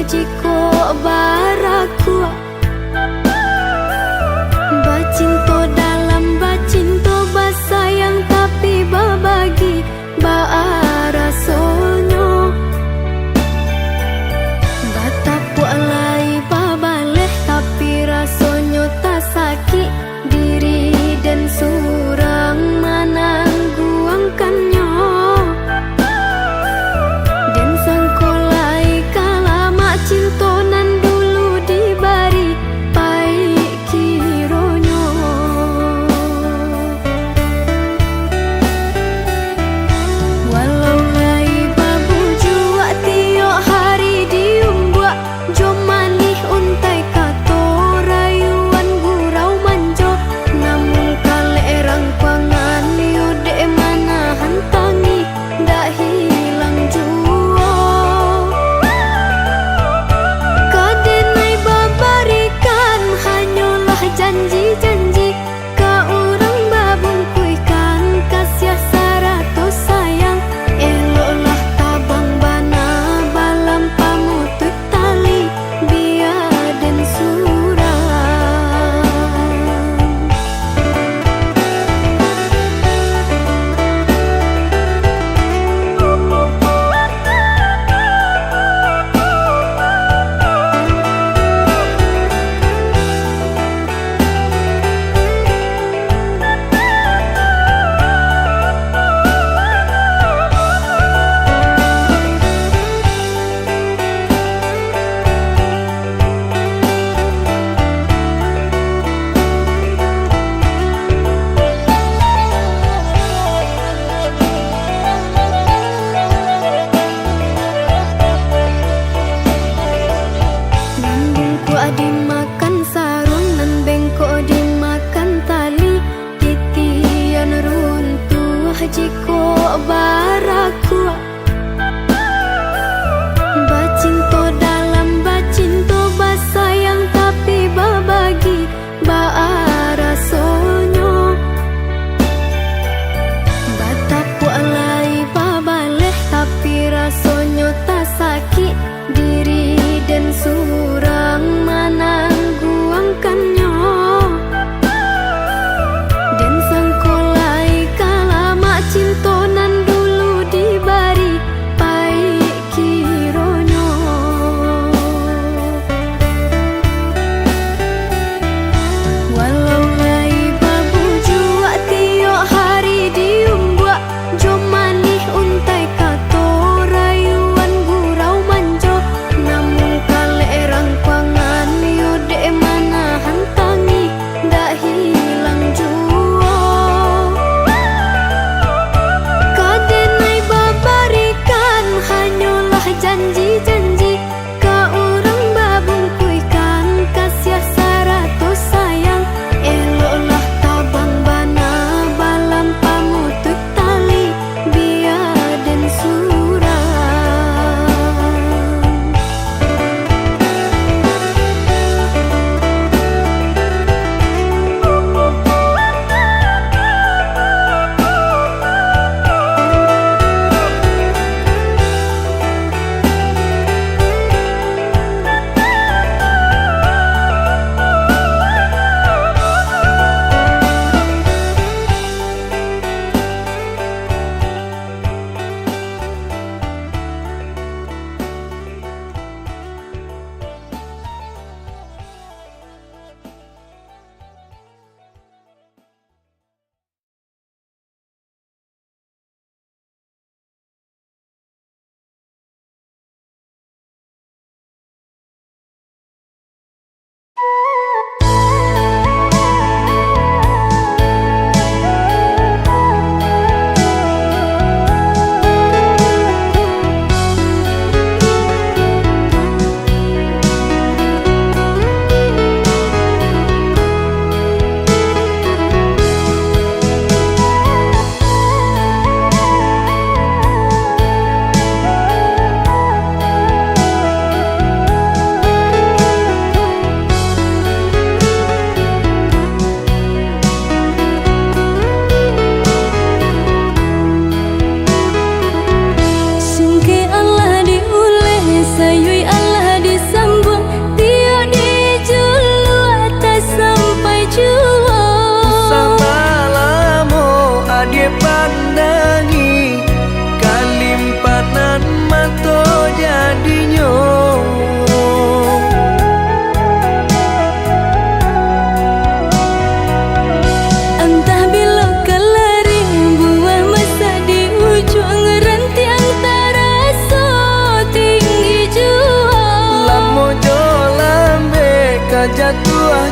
jiko baraku bacinto dalam bacinto basayang tapi babagi baarasonyo batapu alai babaleh tapi rasonyo tak sakit diri dan surang menangguangkannya dan sangkolai kala mak cinto nan dulu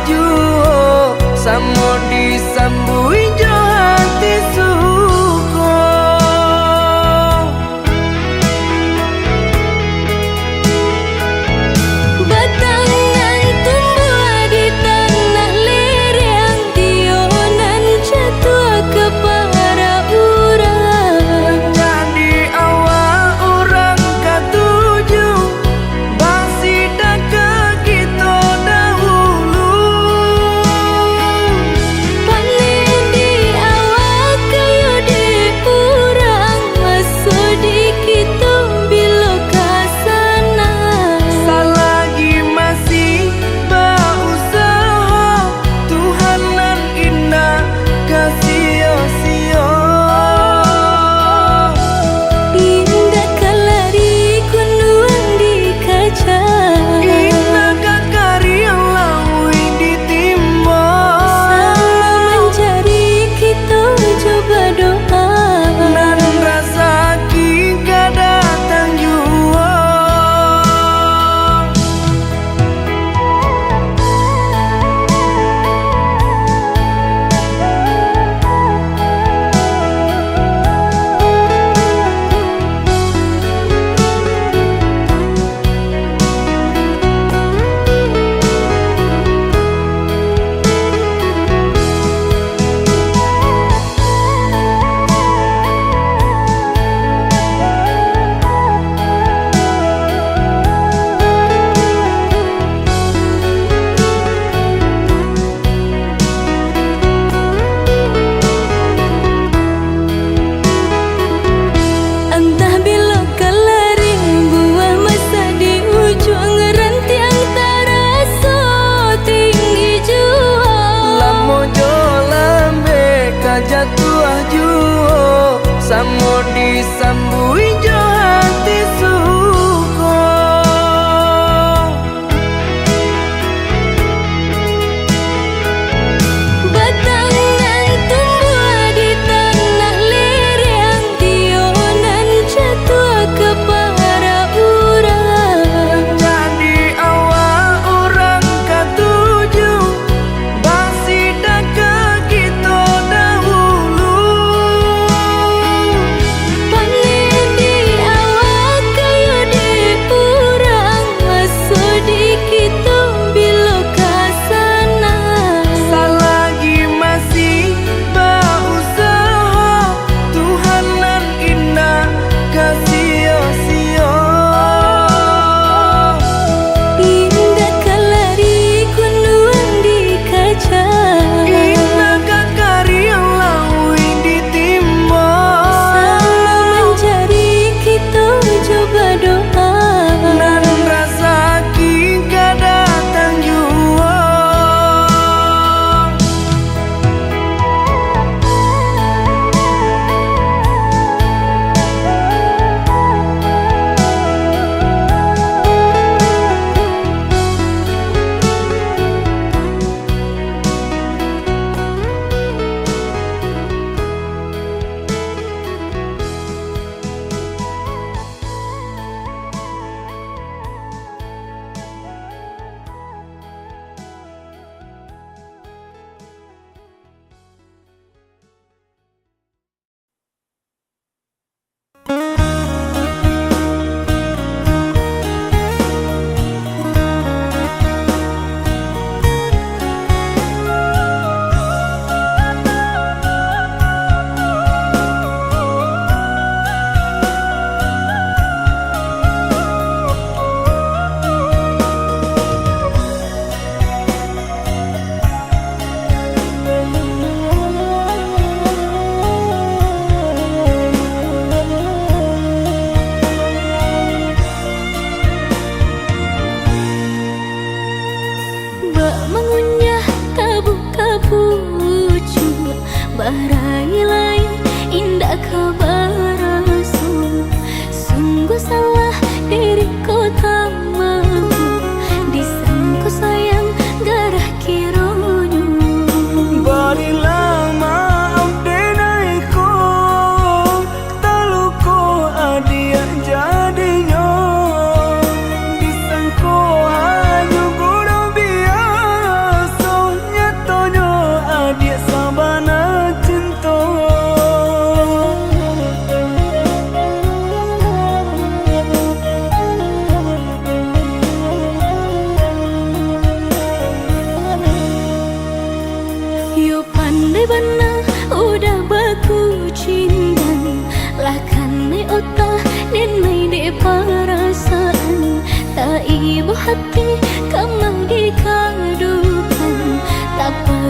tuju samo disambui jo hati suko. Batangan tumbuh di tanah lereng, tionan jatuh ke para urang. Jadi awal orang katuju basida ke kita dahulu. Panen di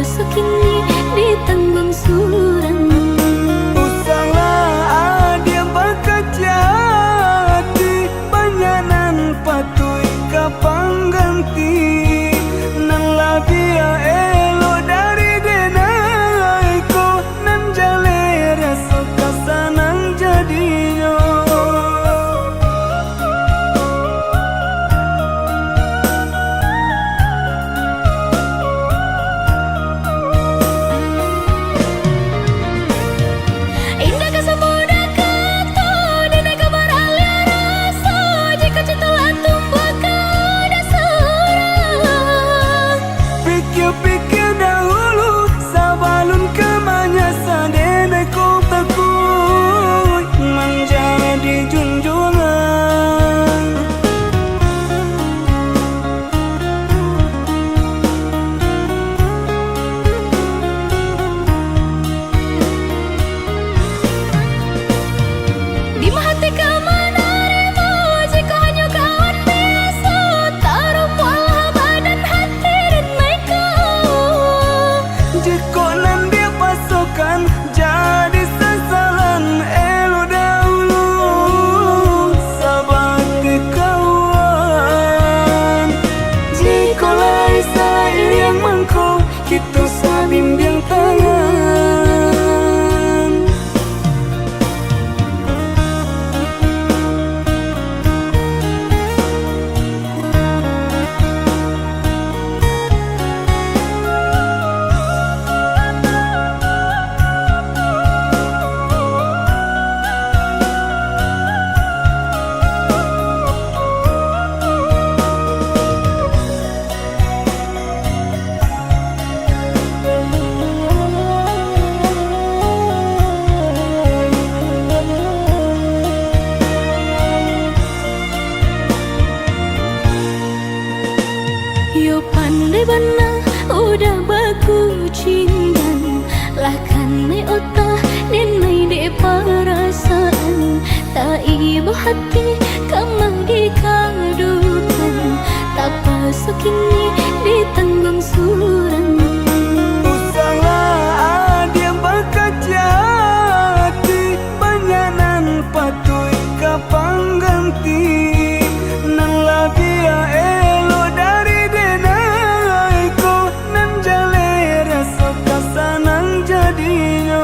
sukini ditanggung surang. Usaha dia bakajati banyanan patui kapang ganti nan labia elo dari denai ko nan jale rasa kasanang jadinya. Indah kesemudah kata dan kabar alia rasa jika cinta tumbuh kada seorang. Pikir-pikir dahulu sabalun kemanya sadene ko takui menjadi junjungan. Di hati kemana remo jika hanya kawan biasa taruh pola badan hati dan mereka. Jika nan dia pasukan jadi sesalan elo dahulu sahabat kawan. Jika lai sair yang mangko kita sabimbing tangan. Yo pandai bana udah baku cindan lahkan ne otak dan nai de perasaan tak ibu hati kamang dikadukan tak pasuk ini ditanggung surang. Usaha dia bakajati banyanan patui kapang ganti nan labia elo dari denai ko nan jale rasa kasanang jadinya.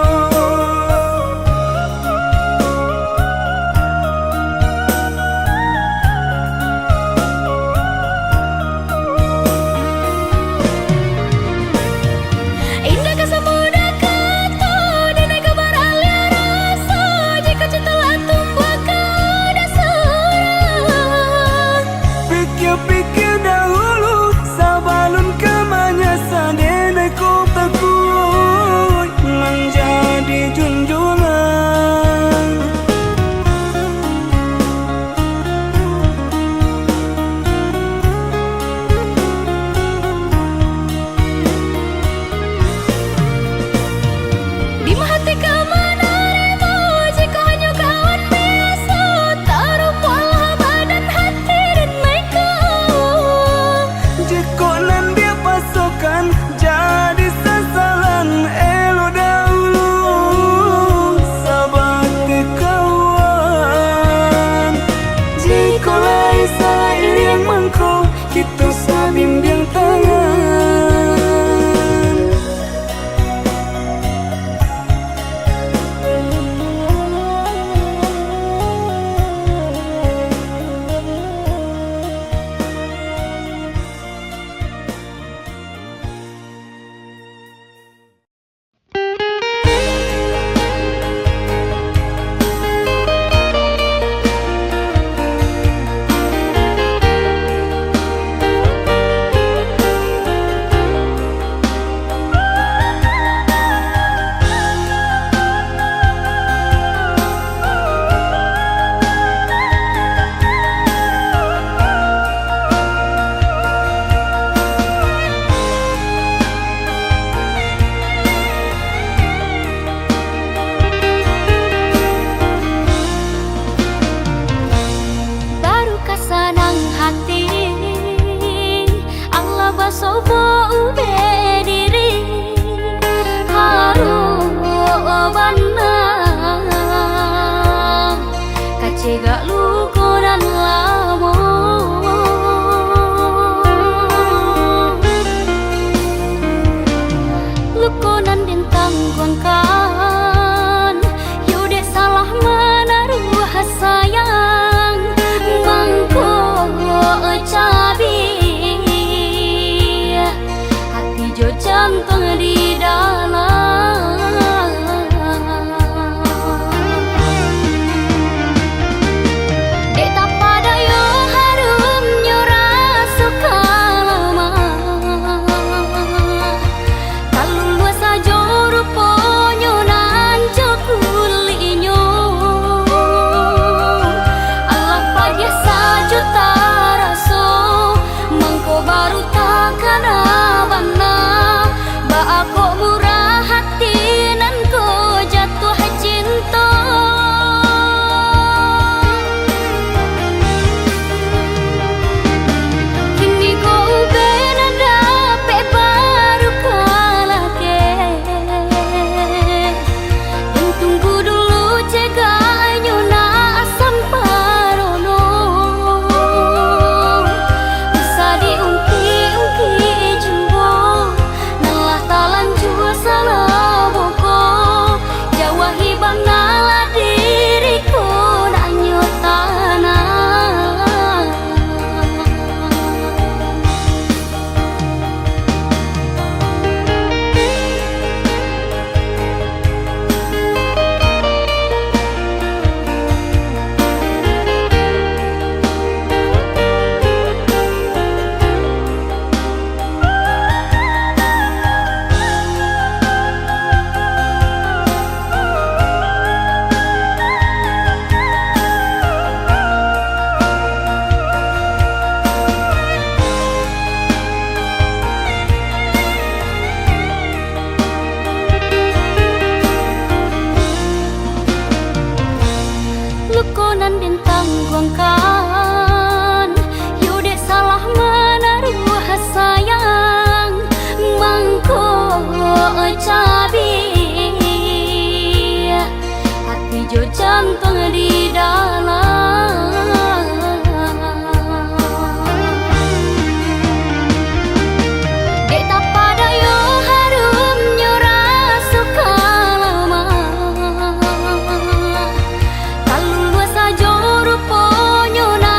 jaga luko dan lamo. Luko nan dentang kuangkan yude salah menaruh sayang mangko cabi hati jo jantung di dalam. Dek tak pada yo harum nyora suka lama kalau luas saja ruponyo nan kulinyo Allah pagi saja taraso mangko baru takkan abana ba aku murah hati nan ko jatuh cinta. Kini ko benan dapet baru kalah ke yang tunggu dulu cegahnya na asam parono bisa diungki-ungki jumbo nalah talan jua salah boko jawa hibang nalah diriku nak nyotana. Luko nan dentang kuangkan yude salah menaruh sayang mangko cabi hati jo jantung di dalam. Dek tak pada yo harum nyora suka lama kalau luas saja ruponyo na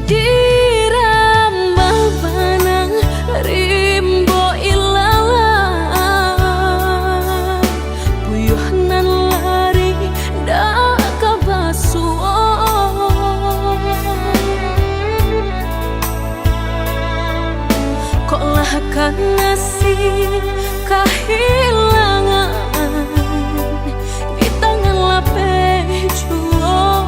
Dirambah banang rimbo ilalang Puyuhnan lari dak kabasuon Kok lah kan nasib kehilangan di tangan lapeh juang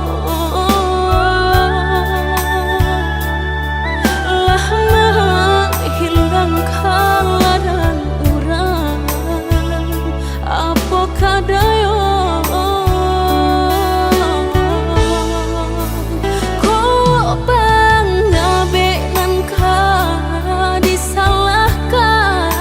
lah menghilang kala dan urang apa kadayo kok bangga benan ka disalahkan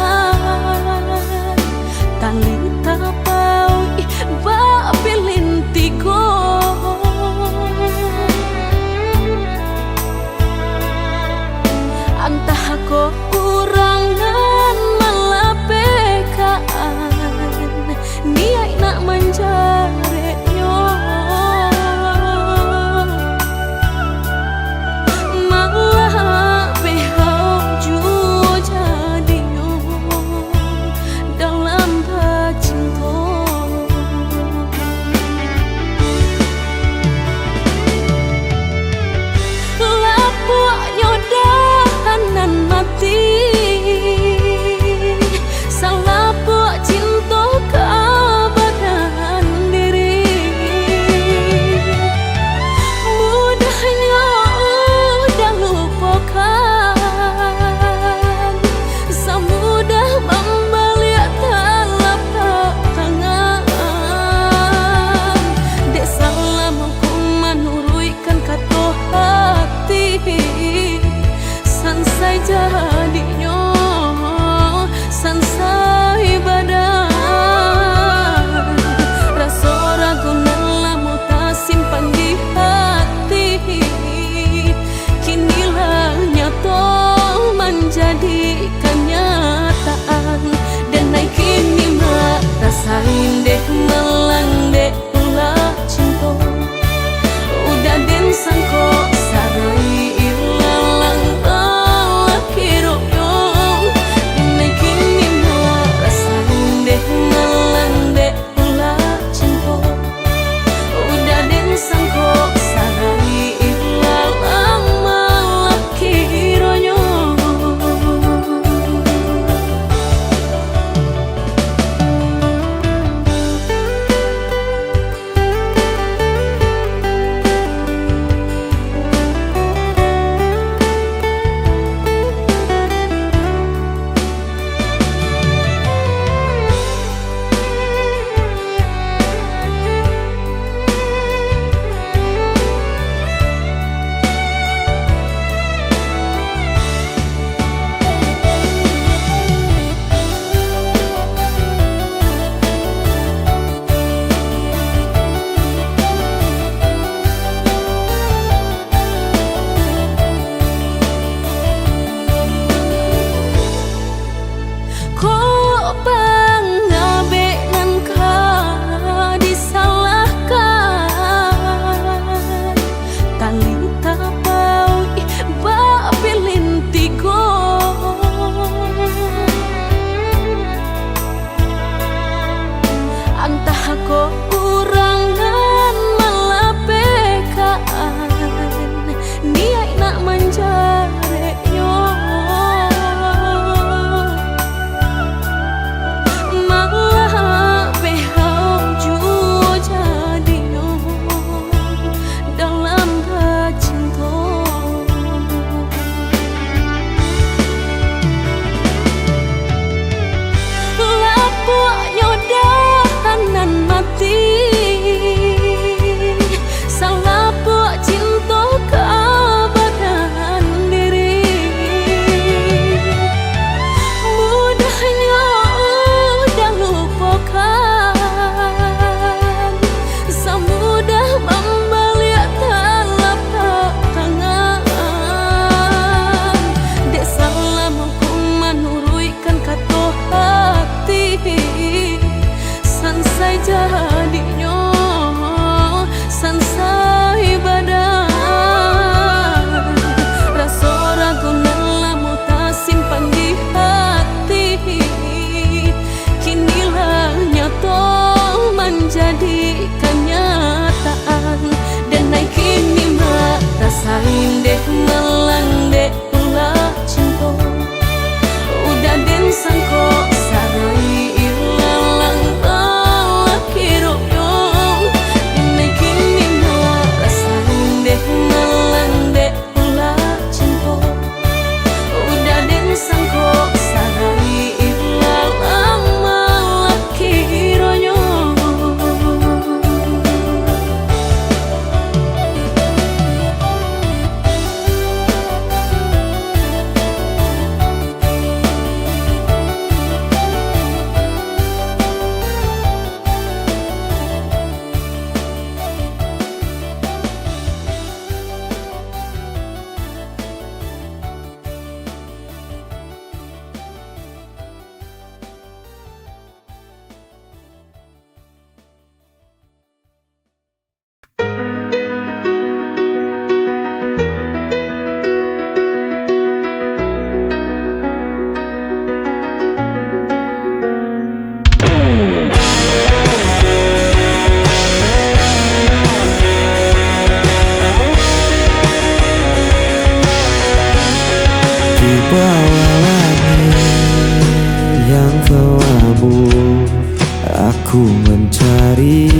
Aku mencari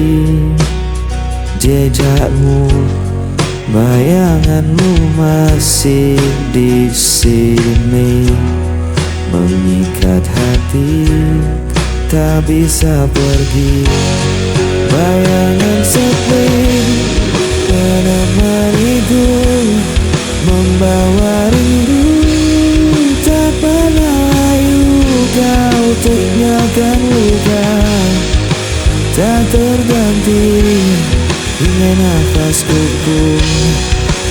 jejakmu, bayanganmu masih di sini, mengikat hati tak bisa pergi. Bayangan sepi menemaniku, membawa rindu tak pernah layu. Kau tinggalkan luka tak terganti, hingga nafasku pun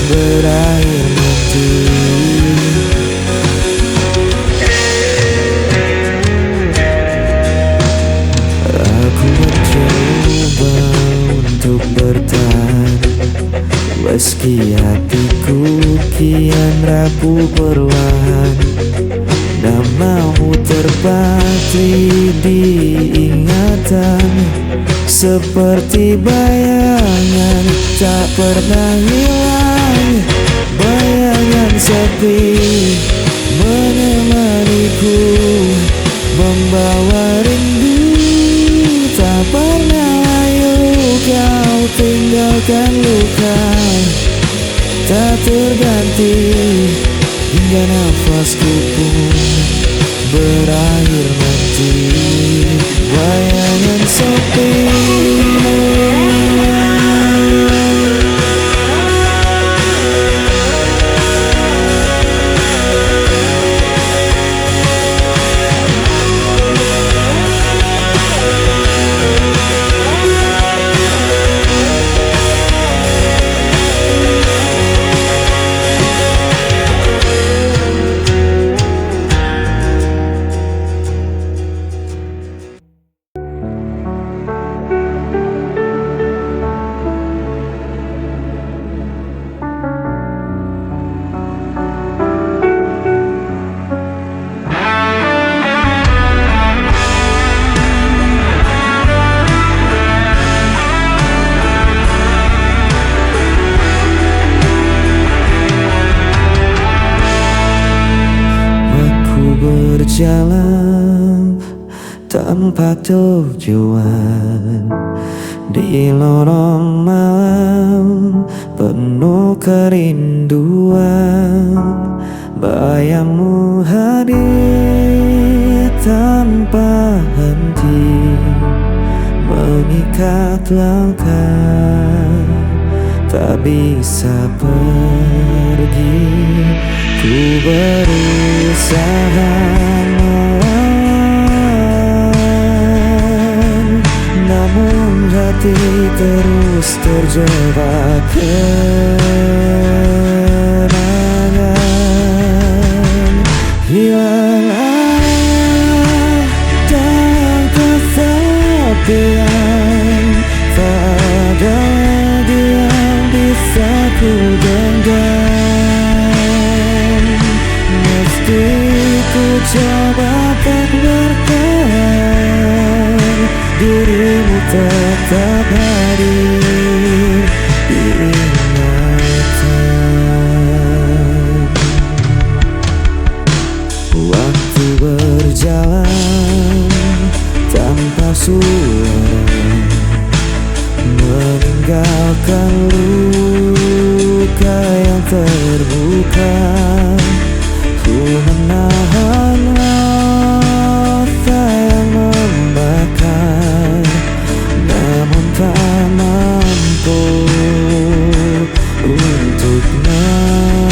berakhir nanti. Aku mencoba untuk bertahan, meski hatiku kian rapuh perlahan. Namamu terpatri di ingatan, seperti bayangan tak pernah hilang. Bayangan sepi menemaniku, membawa rindu tak pernah layu. Kau tinggalkan luka tak terganti, hingga nafasku pun berakhir nanti. Bayangan sepi berjalan tanpa tujuan di lorong malam penuh kerinduan. Bayangmu hadir tanpa henti, mengikat langkah tak bisa pergi. Ku berusaha melawan, namun hati terus terjebak kenangan. Hilang arah dalam kesepian, tak ada lagi yang bisa ku genggam. Mesti ku coba tak bertahan, dirimu tetap hadir di ingatan. Waktu berjalan tanpa suara, meninggalkan luka yang terbuka. Ku menahan rasa yang membakar, namun tak mampu untuk menghilang.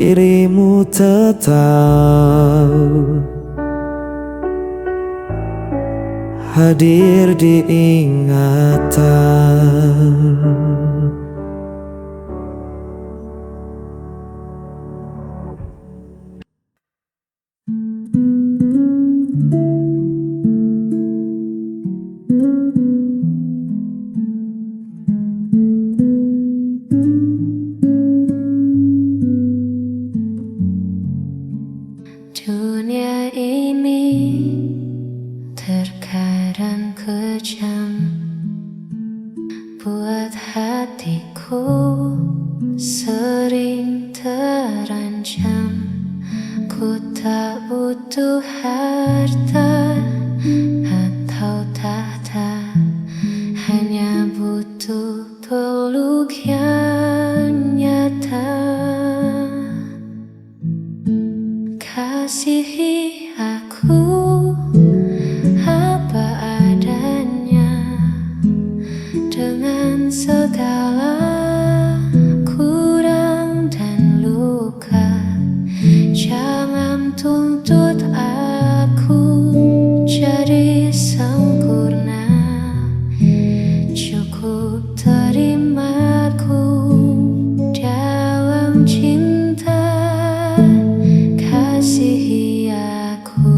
dirimu tetap hadir di ingatan. Dunia ini terkadang kejam, buat hatiku sering terancam. Ku tak butuh harta atau tahta, hanya butuh peluk yang nyata. Kasihi aku apa adanya, dengan segala kurang dan luka. Jangan tuntut aku jadi sempurna, cukup terimaku dalam cinta. Kasihi aku.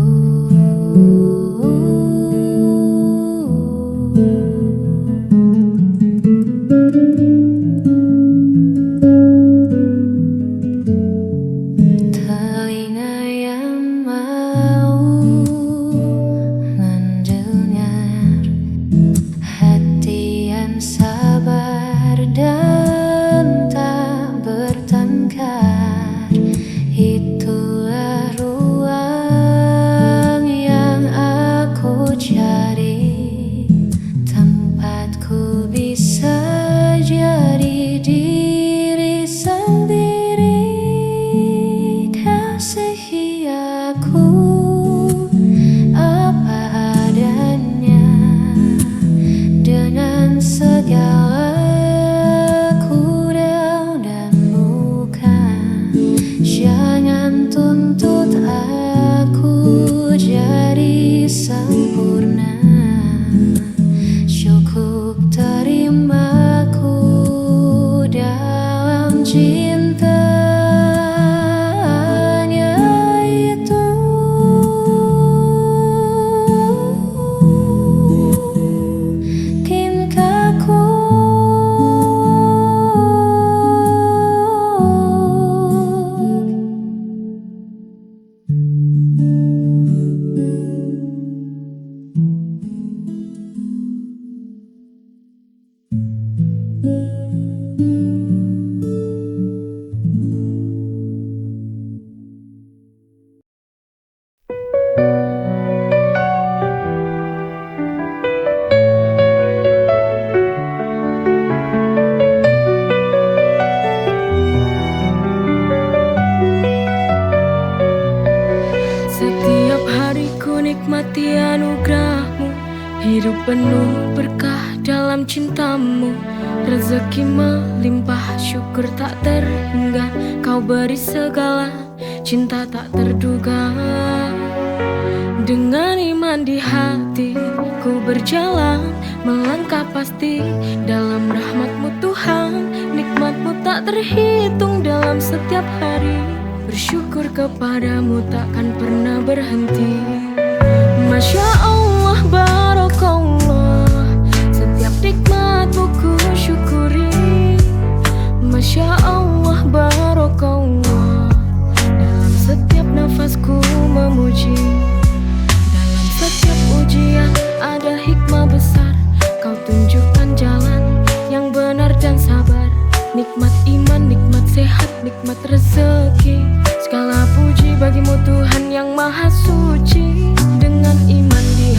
Telinga yang mau mendengar, hati yang sabar dan tak bertengkar. Itulah ruang yang aku cari, tempatku bisa jadi diri sendiri. Kasihi aku apa adanya, dengan segala kurang dan luka. Jangan tuntut aku jadi sempurna, cukup terimaku dalam cinta. Hanya itu. Tingkahku. Setiap hariku nikmati anugerahmu, hidup penuh berkah dalam cintamu. Rezeki melimpah, syukur tak terhingga. Kau beri segala, cinta tak terduga. Dengan iman di hati, ku berjalan, melangkah pasti dalam rahmat-Mu Tuhan. Nikmat-Mu tak terhitung dalam setiap hari. Bersyukur kepadamu takkan pernah berhenti. Masya Allah, barakallah, setiap nikmat-Mu ku syukuri. Masya Allah, barakallah, dalam setiap nafasku memuji. Dalam setiap ujian ada hikmah besar. Kau tunjukkan jalan yang benar dan sabar. Nikmat iman, nikmat sehat, nikmat rezeki. Segala puji bagimu Tuhan yang maha suci. Dengan iman di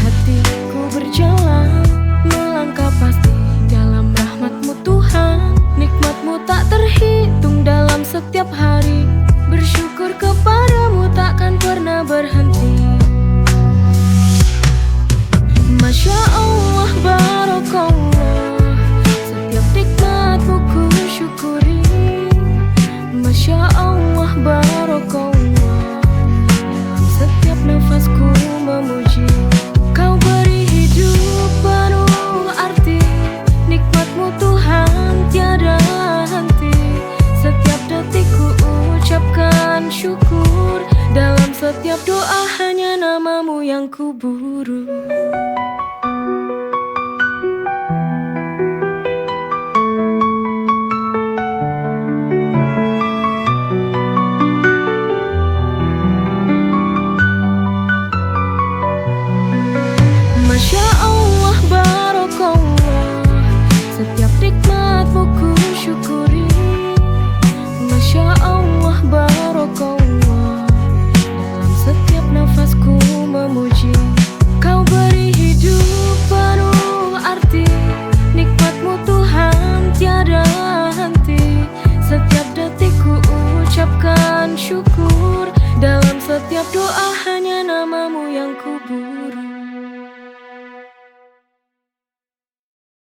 buruk.